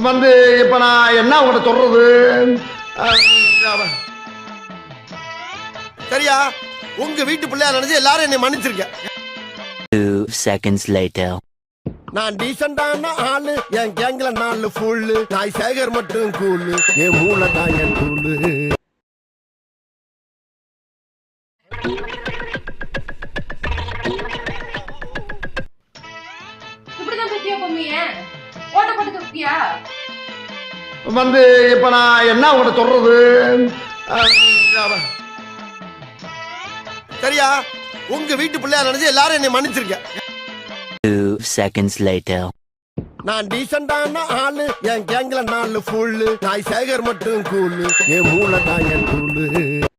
வந்து இப்ப நான் என்ன உங்கள்கிட்ட சொல்றது? சரியா உங்க வீட்டு பிள்ளையா நினைச்சு எல்லாரும் என்னை மன்னிச்சிருக்கேன். 2 seconds later. நான் டீசெண்டான ஆளு, என் கேங்ல 4 ஃபுல்லு, நாய் சேகர் மட்டும் கூலு, என் மூளை தான் என் கூலு. வந்து இப்ப நான் என்ன உங்கள்கிட்ட சொல்றது? சரியா உங்க வீட்டு பிள்ளையா நினைச்சு எல்லாரும் என்னை மன்னிச்சிருக்கேன். 2 seconds later. நான் டீசெண்டான ஆளு, என் கேங்ல 4 ஃபுல்லு, நாய் சேகர் மட்டும் கூலு, என் மூளை தான் என் கூலு.